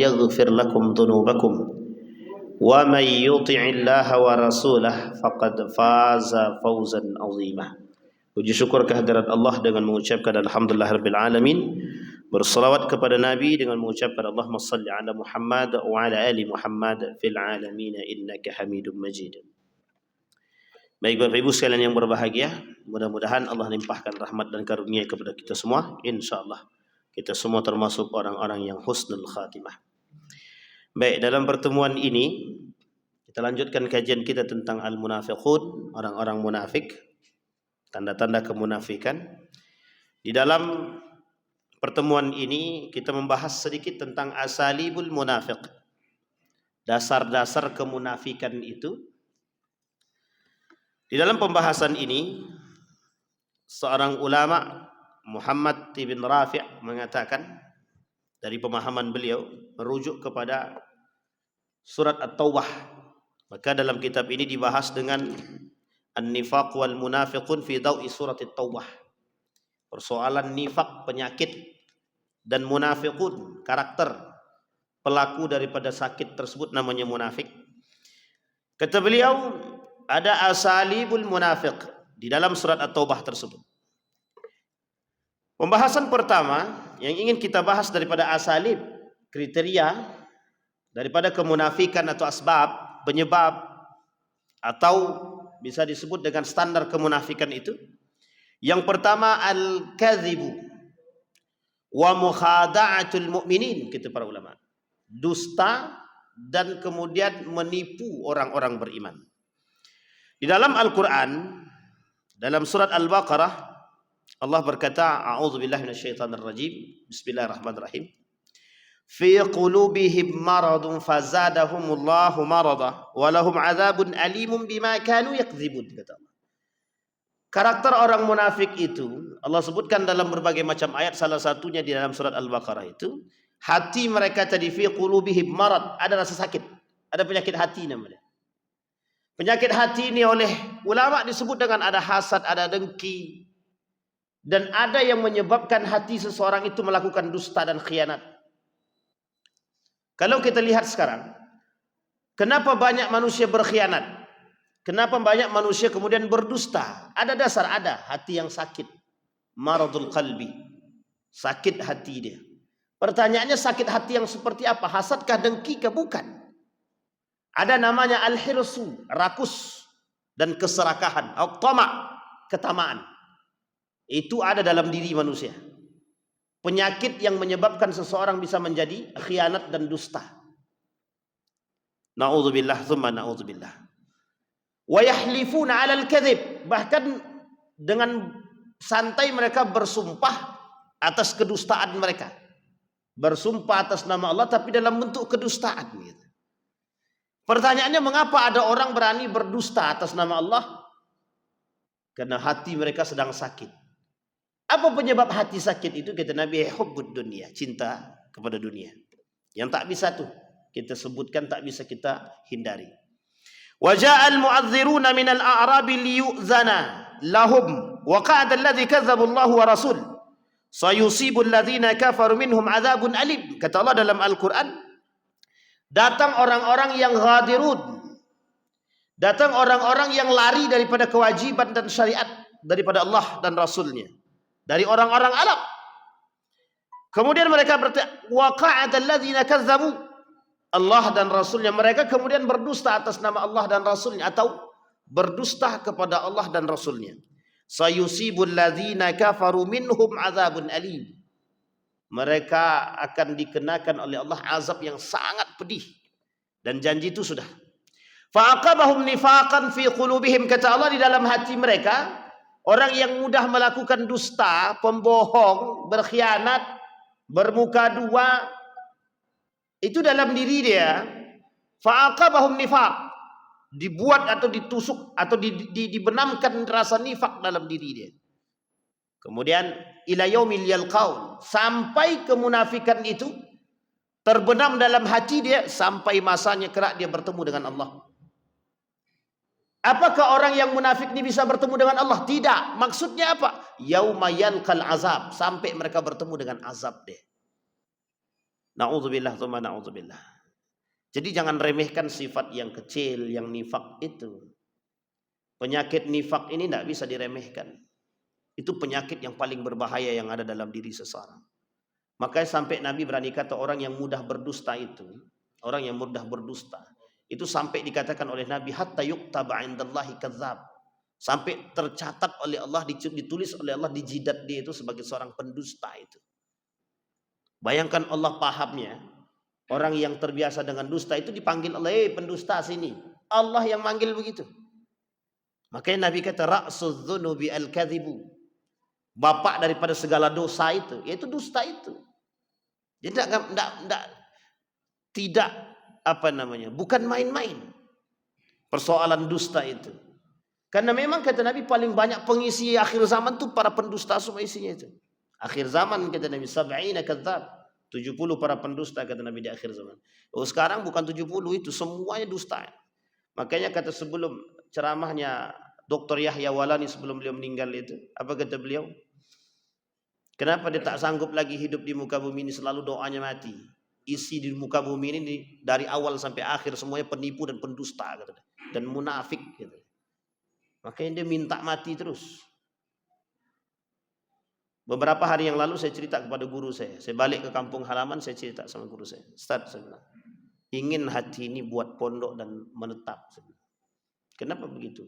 ويغفر لكم ذنوبكم ومن يطع الله ورسوله فقد فاز فوزا عظيما. Puji syukur kehadirat Allah dengan mengucapkan alhamdulillahirabbil alamin, bersalawat kepada Nabi dengan mengucapkan Allahumma salli ala Muhammad wa ala ali Muhammad fil alamin innaka Hamidum Majid. Baik Bapak Ibu sekalian yang berbahagia, mudah-mudahan Allah limpahkan rahmat dan karunia kepada kita semua. Insyaallah kita semua termasuk orang-orang yang husnul khatimah. Baik, dalam pertemuan ini kita lanjutkan kajian kita tentang al-munafiqun, orang-orang munafik, tanda-tanda kemunafikan. Di dalam pertemuan ini kita membahas sedikit tentang asalibul munafiq, dasar-dasar kemunafikan itu. Di dalam pembahasan ini seorang ulama Muhammad ibn Rafi' mengatakan, dari pemahaman beliau merujuk kepada surat At-Taubah. Maka dalam kitab ini dibahas dengan An-Nifaq wal Munafiqun fi Dawi surat At-Taubah. Persoalan nifak, penyakit, dan munafiqun, karakter pelaku daripada sakit tersebut namanya munafik. Kata beliau, ada asalibul munafiq di dalam surat At-Taubah tersebut. Pembahasan pertama yang ingin kita bahas daripada asalib, kriteria daripada kemunafikan atau asbab, penyebab, atau bisa disebut dengan standar kemunafikan itu. Yang pertama, al-kadhibu wa mukhada'atul mu'minin, kata para ulama. Dusta dan kemudian menipu orang-orang beriman. Di dalam Al-Quran, dalam surat Al-Baqarah, Allah berkata, a'udzubillahi minasyaitonir rajim, bismillahirrahmanirrahim. Fi qulubihim maradun fazadahumullahu marada wa lahum adzabun alimun bima kanu yakdzibun, kata Allah. Karakter orang munafik itu Allah sebutkan dalam berbagai macam ayat, salah satunya di dalam surat Al-Baqarah itu, hati mereka tadi fi qulubihim marad, ada rasa sakit, ada penyakit hati namanya. Penyakit hati ini oleh ulama disebut dengan ada hasad, ada dengki, dan ada yang menyebabkan hati seseorang itu melakukan dusta dan khianat. Kalau kita lihat sekarang, kenapa banyak manusia berkhianat? Kenapa banyak manusia kemudian berdusta? Ada dasar, ada hati yang sakit. Maradul qalbi, sakit hati dia. Pertanyaannya, sakit hati yang seperti apa? Hasadkah, dengki kah? Bukan. Ada namanya al-hirsu, rakus dan keserakahan, atau tama, ketamaan. Itu ada dalam diri manusia. Penyakit yang menyebabkan seseorang bisa menjadi khianat dan dusta. Na'udzubillah tsumma na'udzubillah. Wa yahlifuna 'alal kadzib, bahkan dengan santai mereka bersumpah atas kedustaan mereka. Bersumpah atas nama Allah tapi dalam bentuk kedustaan gitu. Pertanyaannya, mengapa ada orang berani berdusta atas nama Allah? Karena hati mereka sedang sakit. Apa penyebab hati sakit itu? Kata Nabi, hubbud dunia, cinta kepada dunia. Yang tak bisa tuh kita sebutkan, tak bisa kita hindari. Wa ja'al mu'adziruna minal a'rabi liyu'zana lahum wa qa'ada alladhi kadzdzabu Allah wa rasul sayusibu alladhina kafaru minhum 'adzabun alim. Kata Allah dalam Al-Qur'an, datang orang-orang yang ghadirun, datang orang-orang yang lari daripada kewajiban dan syariat daripada Allah dan Rasulnya, dari orang-orang Arab. Kemudian mereka berkata, waqa'at alladzina kazzabu Allah dan Rasulnya. Mereka kemudian berdusta atas nama Allah dan Rasulnya, atau berdusta kepada Allah dan Rasulnya. Sayusibul ladzina kafaru minhum azabun alim. Mereka akan dikenakan oleh Allah azab yang sangat pedih. Dan janji itu sudah. Fa'aqabahum nifaqan fi qulubihim, kata Allah, di dalam hati mereka, orang yang mudah melakukan dusta, pembohong, berkhianat, bermuka dua, itu dalam diri dia. Fa'aqabahum nifaq, dibuat atau ditusuk atau dibenamkan rasa nifak dalam diri dia. Kemudian ila yaumil yalqaun, sampai kemunafikan itu terbenam dalam hati dia sampai masanya kelak dia bertemu dengan Allah. Apakah orang yang munafik ini bisa bertemu dengan Allah? Tidak. Maksudnya apa? Yauma yalqal azab, sampai mereka bertemu dengan azab dia. Na'udzubillah tsumma na'udzubillah. Jadi jangan remehkan sifat yang kecil, yang nifak itu. Penyakit nifak ini tidak bisa diremehkan. Itu penyakit yang paling berbahaya yang ada dalam diri seseorang. Makanya sampai Nabi berani kata orang yang mudah berdusta itu, orang yang mudah berdusta, itu sampai dikatakan oleh Nabi hatta yuktaba 'indallahi kadzdzab. Sampai tercatat oleh Allah, ditulis oleh Allah di jidat dia itu sebagai seorang pendusta itu. Bayangkan Allah pahamnya. Orang yang terbiasa dengan dusta itu dipanggil Allah, pendusta sini. Allah yang manggil begitu. Makanya Nabi kata ra'sudz dzunubi al-kadzibu. Bapak daripada segala dosa itu, yaitu dusta itu. Jadi tidak bukan main-main persoalan dusta itu. Karena memang kata Nabi paling banyak pengisi akhir zaman itu para pendusta semua isinya itu. Akhir zaman kata Nabi 70 kadzdzab, 70 para pendusta kata Nabi di akhir zaman. Oh, sekarang bukan 70 itu, semuanya dusta. Makanya kata sebelum ceramahnya Dr. Yahya Walani sebelum beliau meninggal itu, apa kata beliau? Kenapa dia tak sanggup lagi hidup di muka bumi ini, selalu doanya mati. Isi di muka bumi ini dari awal sampai akhir semuanya penipu dan pendusta kata dia, dan munafik gitu. Makanya dia minta mati terus. Beberapa hari yang lalu saya cerita kepada guru saya. Saya balik ke kampung halaman, saya cerita sama guru saya. Ustaz, saya bilang, ingin hati ini buat pondok dan menetap. Kenapa begitu?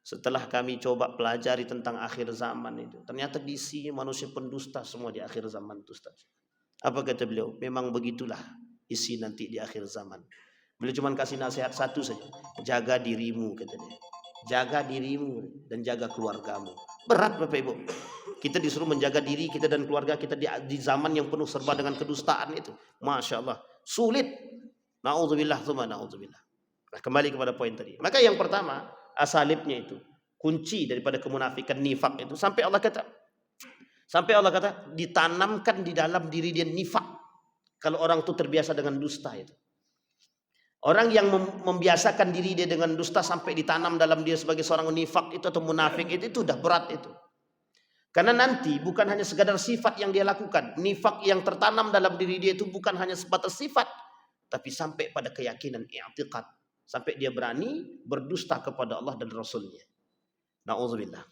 Setelah kami coba pelajari tentang akhir zaman itu, ternyata isinya manusia pendusta semua di akhir zaman itu, Ustaz. Apa kata beliau? Memang begitulah isi nanti di akhir zaman. Beliau cuma kasih nasihat satu saja. Jaga dirimu, kata dia. Jaga dirimu dan jaga keluargamu. Berat Bapak Ibu. Kita disuruh menjaga diri kita dan keluarga kita di zaman yang penuh serba dengan kedustaan itu. Masya Allah. Sulit. Na'udzubillah tsumma na'udzubillah. Nah, kembali kepada poin tadi. Maka yang pertama, asalibnya itu. Kunci daripada kemunafikan nifak itu. Sampai Allah kata ditanamkan di dalam diri dia nifak. Kalau orang itu terbiasa dengan dusta itu. Orang yang membiasakan diri dia dengan dusta sampai ditanam dalam dia sebagai seorang nifak itu atau munafik itu sudah berat itu. Karena nanti bukan hanya sekadar sifat yang dia lakukan. Nifak yang tertanam dalam diri dia itu bukan hanya sebatas sifat. Tapi sampai pada keyakinan, i'tiqad. Sampai dia berani berdusta kepada Allah dan Rasulnya. Na'udzubillah.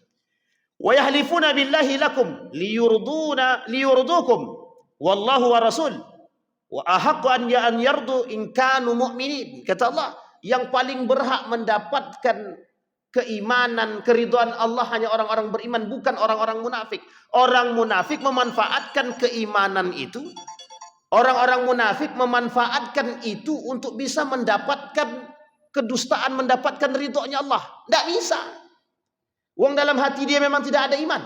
Wa yahlifuna billahi lakum liyurdukum. Wallahu wa rasul. Wa ahaqqu an yardu in kanu mu'minin. Kata Allah, yang paling berhak mendapatkan keimanan, keridhaan Allah hanya orang-orang beriman, bukan orang-orang munafik. Orang munafik memanfaatkan keimanan itu. Orang-orang munafik memanfaatkan itu untuk bisa mendapatkan kedustaan, mendapatkan ridhonya Allah. Tidak bisa. Wong dalam hati dia memang tidak ada iman.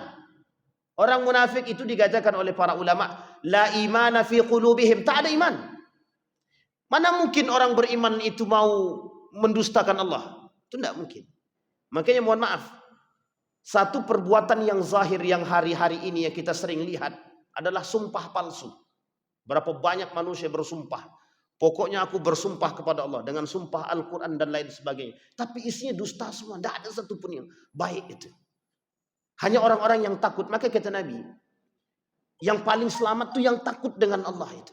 Orang munafik itu dikatakan oleh para ulama, la imana fi qulubihim, tak ada iman. Mana mungkin orang beriman itu mau mendustakan Allah? Itu tidak mungkin. Makanya mohon maaf, satu perbuatan yang zahir yang hari-hari ini yang kita sering lihat adalah sumpah palsu. Berapa banyak manusia bersumpah, pokoknya aku bersumpah kepada Allah dengan sumpah Al-Quran dan lain sebagainya. Tapi isinya dusta semua, tidak ada satupun yang baik itu. Hanya orang-orang yang takut. Maka kata Nabi, yang paling selamat itu yang takut dengan Allah itu.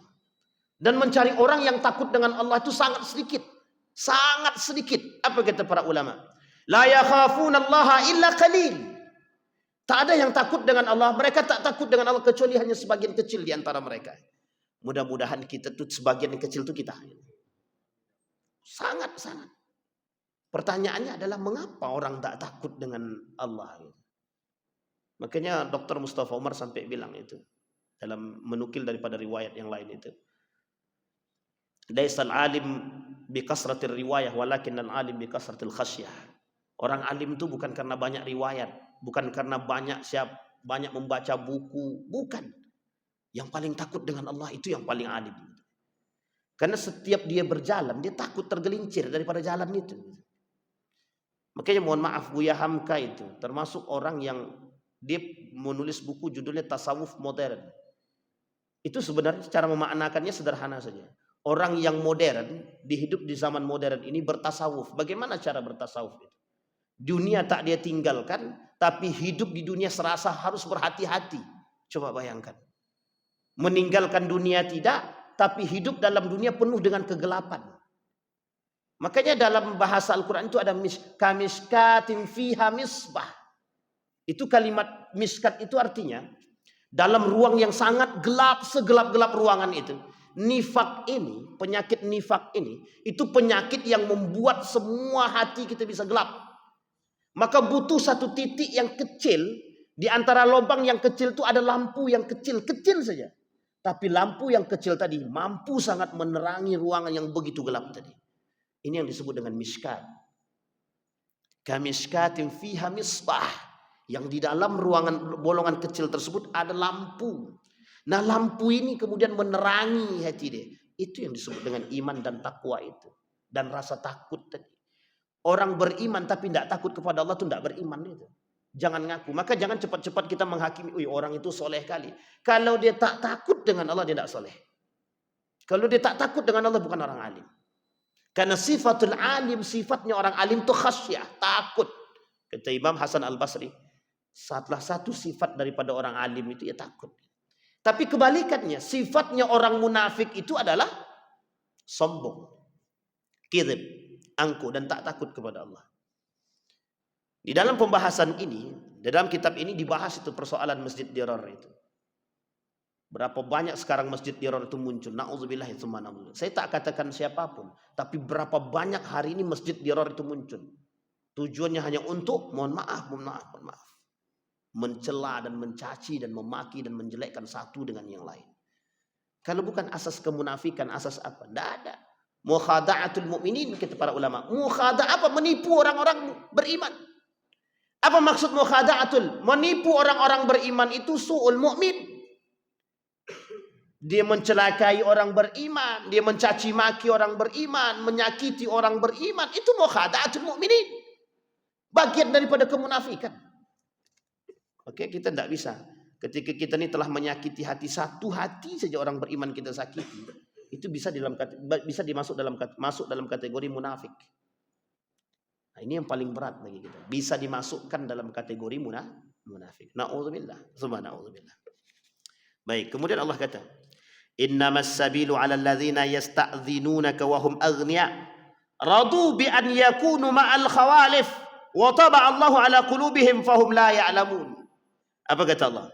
Dan mencari orang yang takut dengan Allah itu sangat sedikit. Sangat sedikit. Apa kata para ulama? La yakhafunallaha illa qalil. Tak ada yang takut dengan Allah. Mereka tak takut dengan Allah kecuali hanya sebagian kecil di antara mereka. Mudah-mudahan kita tuh sebagian yang kecil itu kita. Sangat-sangat. Pertanyaannya adalah mengapa orang tak takut dengan Allah? Makanya Dr. Mustafa Umar sampai bilang itu dalam menukil daripada riwayat yang lain itu. Laisal alim bi kasratir riwayah walakinnal alim bi kasratil khasyah. Orang alim itu bukan karena banyak riwayat, bukan karena banyak membaca buku, bukan. Yang paling takut dengan Allah itu yang paling alim. Karena setiap dia berjalan, dia takut tergelincir daripada jalan itu. Makanya mohon maaf, Buya Hamka itu termasuk orang yang dia menulis buku judulnya Tasawuf Modern. Itu sebenarnya cara memaknakannya sederhana saja. Orang yang modern, dihidup di zaman modern ini bertasawuf. Bagaimana cara bertasawuf itu? Dunia tak dia tinggalkan, tapi hidup di dunia serasa harus berhati-hati. Coba bayangkan. Meninggalkan dunia tidak, tapi hidup dalam dunia penuh dengan kegelapan. Makanya dalam bahasa Al-Quran itu ada kamiskatin fiha misbah. Itu kalimat miskat itu artinya dalam ruang yang sangat gelap, segelap-gelap ruangan itu. Nifak ini, penyakit nifak ini, itu penyakit yang membuat semua hati kita bisa gelap. Maka butuh satu titik yang kecil, di antara lubang yang kecil itu ada lampu yang kecil saja. Tapi lampu yang kecil tadi mampu sangat menerangi ruangan yang begitu gelap tadi. Ini yang disebut dengan miskat. Kamiskatin fiha misbah. Yang di dalam ruangan bolongan kecil tersebut ada lampu. Nah, lampu ini kemudian menerangi hati dia. Itu yang disebut dengan iman dan takwa itu. Dan rasa takut tadi. Orang beriman tapi tidak takut kepada Allah itu tidak beriman itu. Jangan ngaku. Maka jangan cepat-cepat kita menghakimi, orang itu soleh kali. Kalau dia tak takut dengan Allah, dia tidak soleh. Kalau dia tak takut dengan Allah, bukan orang alim. Karena sifatul alim, sifatnya orang alim itu khasyah, takut. Kata Imam Hasan Al-Basri, salah satu sifat daripada orang alim itu ya takut. Tapi kebalikannya, sifatnya orang munafik itu adalah sombong, kizib, angkuh, dan tak takut kepada Allah. Di dalam pembahasan ini, di dalam kitab ini dibahas itu persoalan masjid dirar itu. Berapa banyak sekarang masjid dirar itu muncul. Na'udzubillah itu mana. Saya tak katakan siapapun. Tapi berapa banyak hari ini masjid dirar itu muncul. Tujuannya hanya untuk, mohon maaf. Mencela dan mencaci dan memaki dan menjelekkan satu dengan yang lain. Kalau bukan asas kemunafikan, asas apa? Tidak ada. Mukhada'atul mu'minin, kata para ulama. Mukhada' apa? Menipu orang-orang beriman. Apa maksud mukhada'atul? Menipu orang-orang beriman itu su'ul mu'min. Dia mencelakai orang beriman, dia mencaci maki orang beriman, menyakiti orang beriman, itu mukhada'atul mu'minin. Bagian daripada kemunafikan. Oke, kita tidak bisa. Ketika kita ini telah menyakiti hati, satu hati saja orang beriman kita sakiti, itu bisa masuk dalam kategori munafik. Nah, ini yang paling berat bagi kita. Bisa dimasukkan dalam kategori munafik. Na'udzubillah. Suma na'udzubillah. Baik, kemudian Allah kata, innamas sabilu 'alal ladzina yasta'dzinunaka wa hum aghnia radu bi an yakunu ma'al khawalif wa taba Allahu 'ala qulubihim fahum la ya'lamun. Apa kata Allah?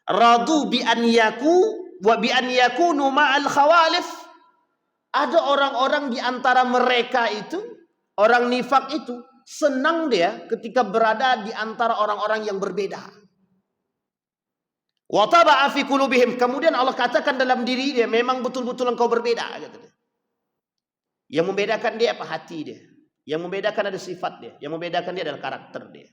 Radu bi an yakunu ma'al khawalif. Ada orang-orang di antara mereka itu, orang nifak itu, senang dia ketika berada di antara orang-orang yang berbeda. Wa taba'a fi qulubihim. Kemudian Allah katakan dalam diri dia, memang betul-betul engkau berbeda. Yang membedakan dia apa? Hati dia. Yang membedakan ada sifat dia. Yang membedakan dia adalah karakter dia.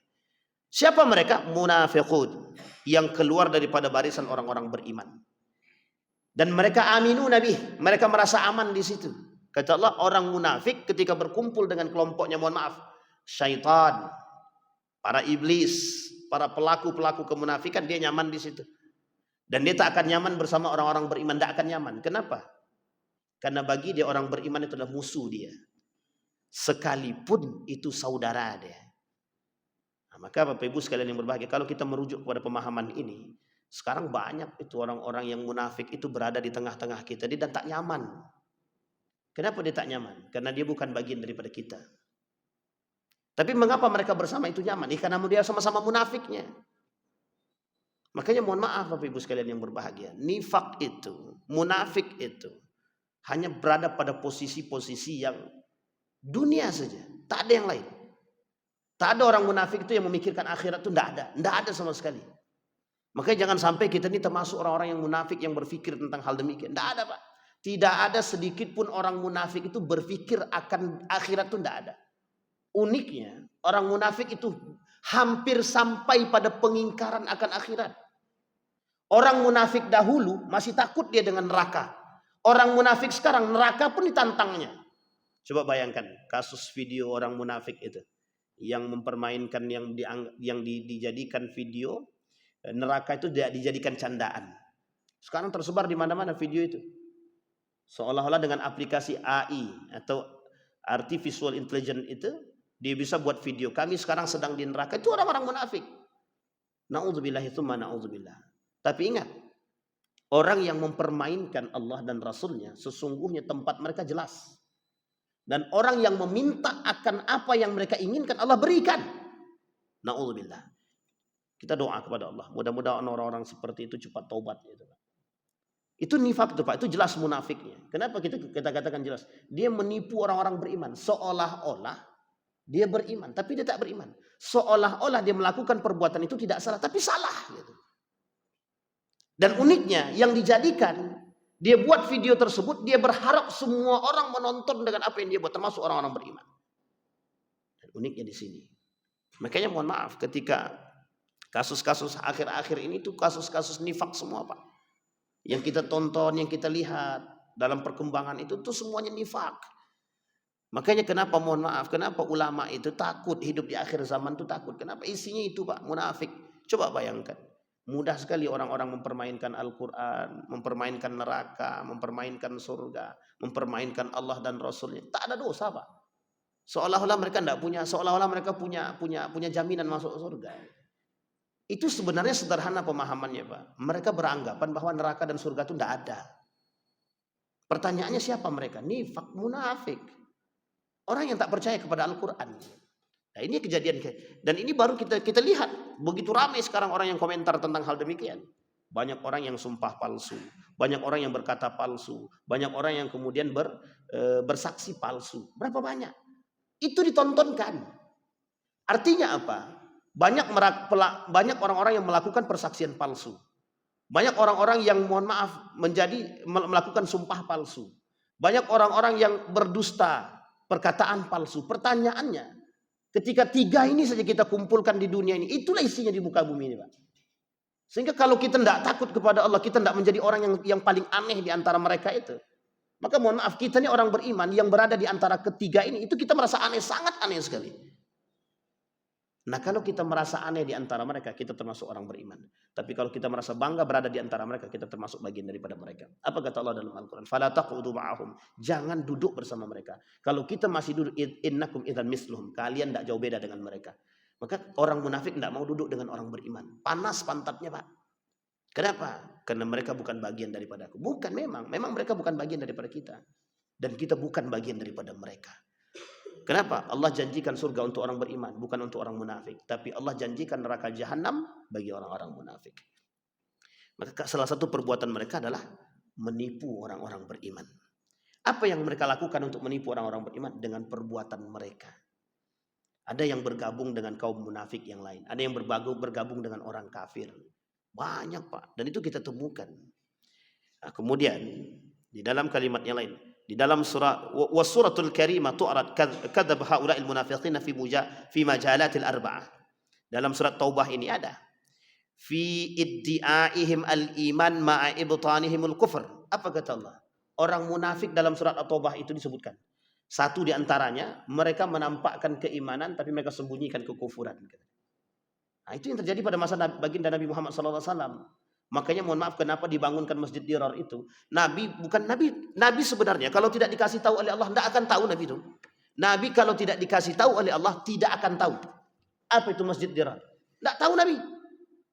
Siapa mereka? Munafiqun. Yang keluar daripada barisan orang-orang beriman. Dan mereka aminu nabi. Mereka merasa aman di situ. Kata Allah, orang munafik ketika berkumpul dengan kelompoknya, mohon maaf, syaitan, para iblis, para pelaku-pelaku kemunafikan, dia nyaman di situ. Dan dia tak akan nyaman bersama orang-orang beriman. Tak akan nyaman. Kenapa? Karena bagi dia orang beriman itu adalah musuh dia. Sekalipun itu saudara dia. Nah, maka Bapak Ibu sekalian yang berbahagia, kalau kita merujuk kepada pemahaman ini, sekarang banyak itu orang-orang yang munafik itu berada di tengah-tengah kita. Dia tak nyaman. Kenapa dia tak nyaman? Karena dia bukan bagian daripada kita. Tapi mengapa mereka bersama itu nyaman? Karena dia sama-sama munafiknya. Makanya mohon maaf Bapak Ibu sekalian yang berbahagia. Nifak itu, munafik itu hanya berada pada posisi-posisi yang dunia saja. Tak ada yang lain. Tak ada orang munafik itu yang memikirkan akhirat itu. Tidak ada. Tidak ada sama sekali. Makanya jangan sampai kita ini termasuk orang-orang yang munafik yang berpikir tentang hal demikian. Tidak ada Pak. Tidak ada sedikit pun orang munafik itu berpikir akan akhirat itu. Tidak ada. Uniknya orang munafik itu hampir sampai pada pengingkaran akan akhirat. Orang munafik dahulu masih takut dia dengan neraka. Orang munafik sekarang neraka pun ditantangnya. Coba bayangkan kasus video orang munafik itu yang mempermainkan yang dijadikan video neraka itu dijadikan candaan. Sekarang tersebar di mana-mana video itu. Seolah-olah dengan aplikasi AI atau artificial intelligence itu dia bisa buat video. Kami sekarang sedang di neraka. Itu orang-orang munafik. Na'udzubillah itu mana na'udzubillah. Tapi ingat, Orang yang mempermainkan Allah dan Rasulnya, sesungguhnya tempat mereka jelas. Dan orang yang meminta akan apa yang mereka inginkan, Allah berikan. Na'udzubillah. Kita doa kepada Allah. Mudah-mudahan orang-orang seperti itu cepat taubat. Itu nifak itu Pak. Itu jelas munafiknya. Kenapa kita katakan jelas? Dia menipu orang-orang beriman. Seolah-olah dia beriman. Tapi dia tak beriman. Seolah-olah dia melakukan perbuatan itu tidak salah. Tapi salah. Gitu. Dan uniknya yang dijadikan, dia buat video tersebut, dia berharap semua orang menonton dengan apa yang dia buat, termasuk orang-orang beriman. Dan uniknya di sini. Makanya mohon maaf ketika kasus-kasus akhir-akhir ini tuh kasus-kasus nifak semua Pak. Yang kita tonton, yang kita lihat dalam perkembangan itu tuh semuanya nifak. Makanya kenapa mohon maaf, kenapa ulama itu takut hidup di akhir zaman tuh takut. Kenapa isinya itu Pak, munafik. Coba bayangkan. Mudah sekali orang-orang mempermainkan Al-Quran, mempermainkan neraka, mempermainkan surga, mempermainkan Allah dan Rasulnya. Tak ada dosa Pak. Seolah-olah mereka tidak punya, seolah-olah mereka punya jaminan masuk surga. Itu sebenarnya sederhana pemahamannya Pak. Mereka beranggapan bahwa neraka dan surga itu tidak ada. Pertanyaannya siapa mereka? Nifak, munafik. Orang yang tak percaya kepada Al-Quran. Nah ini kejadian, dan ini baru kita lihat begitu ramai sekarang orang yang komentar tentang hal demikian. Banyak orang yang sumpah palsu, banyak orang yang berkata palsu, banyak orang yang kemudian bersaksi palsu. Berapa banyak? Itu ditontonkan. Artinya apa? Banyak orang-orang yang melakukan persaksian palsu. Banyak orang-orang yang mohon maaf melakukan sumpah palsu. Banyak orang-orang yang berdusta, perkataan palsu. Pertanyaannya, ketika 3 ini saja kita kumpulkan di dunia ini, itulah isinya di muka bumi ini Pak. Sehingga kalau kita tidak takut kepada Allah, kita tidak menjadi orang yang paling aneh di antara mereka itu. Maka mohon maaf, kita ini orang beriman yang berada di antara ketiga ini, itu kita merasa aneh, sangat aneh sekali. Nah kalau kita merasa aneh di antara mereka, kita termasuk orang beriman. Tapi kalau kita merasa bangga berada di antara mereka, kita termasuk bagian daripada mereka. Apa kata Allah dalam Al-Quran? Fala taqudu ma'ahum. Jangan duduk bersama mereka. Kalau kita masih duduk, innakum idzan misluhum. Kalian tidak jauh beda dengan mereka. Maka orang munafik tidak mau duduk dengan orang beriman. Panas pantatnya Pak. Kenapa? Karena mereka bukan bagian daripada aku. Bukan, memang mereka bukan bagian daripada kita. Dan kita bukan bagian daripada mereka. Kenapa? Allah janjikan surga untuk orang beriman, bukan untuk orang munafik. Tapi Allah janjikan neraka jahanam bagi orang-orang munafik. Maka salah satu perbuatan mereka adalah menipu orang-orang beriman. Apa yang mereka lakukan untuk menipu orang-orang beriman? Dengan perbuatan mereka. Ada yang bergabung dengan kaum munafik yang lain. Ada yang bergabung dengan orang kafir. Banyak Pak. Dan itu kita temukan. Nah, kemudian di dalam kalimat yang lain. Di dalam surah wasuratul karimah tu'rad kadzab haula'il munafiqina fi majalatil arba'ah. Dalam surat Taubah ini ada fi iddi'aihim al-iman ma'a ibtanihimul kufr. Apa kata Allah? Orang munafik dalam surat At-Taubah itu disebutkan. Satu di antaranya mereka menampakkan keimanan tapi mereka sembunyikan kekufuran. Nah, itu yang terjadi pada masa baginda Nabi Muhammad SAW. Makanya mohon maaf kenapa dibangunkan Masjid Dirar itu. Nabi sebenarnya kalau tidak dikasih tahu oleh Allah tidak akan tahu Nabi itu. Nabi kalau tidak dikasih tahu oleh Allah tidak akan tahu. Apa itu Masjid Dirar? Tidak tahu Nabi.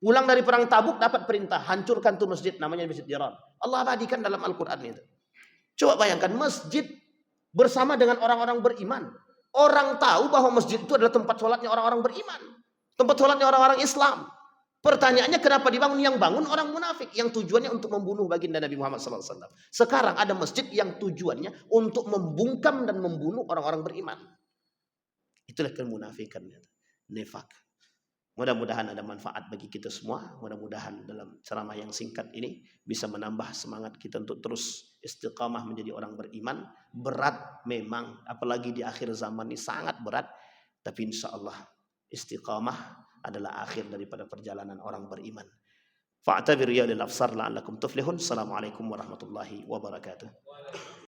Pulang dari perang Tabuk dapat perintah hancurkan tuh masjid, namanya Masjid Dirar. Allah abadikan dalam Al-Qur'an itu. Coba bayangkan masjid bersama dengan orang-orang beriman. Orang tahu bahwa masjid itu adalah tempat sholatnya orang-orang beriman. Tempat sholatnya orang-orang Islam. Pertanyaannya kenapa dibangun? Yang bangun orang munafik yang tujuannya untuk membunuh baginda Nabi Muhammad SAW. Sekarang ada masjid yang tujuannya untuk membungkam dan membunuh orang-orang beriman. Itulah kemunafikan, nifak. Mudah-mudahan ada manfaat bagi kita semua. Mudah-mudahan dalam ceramah yang singkat ini bisa menambah semangat kita untuk terus istiqamah menjadi orang beriman. Berat memang, apalagi di akhir zaman ini sangat berat. Tapi insya Allah istiqamah adalah akhir daripada perjalanan orang beriman. Fa'tabiru ya lil afsar la'allakum tuflihun. Assalamualaikum warahmatullahi wabarakatuh.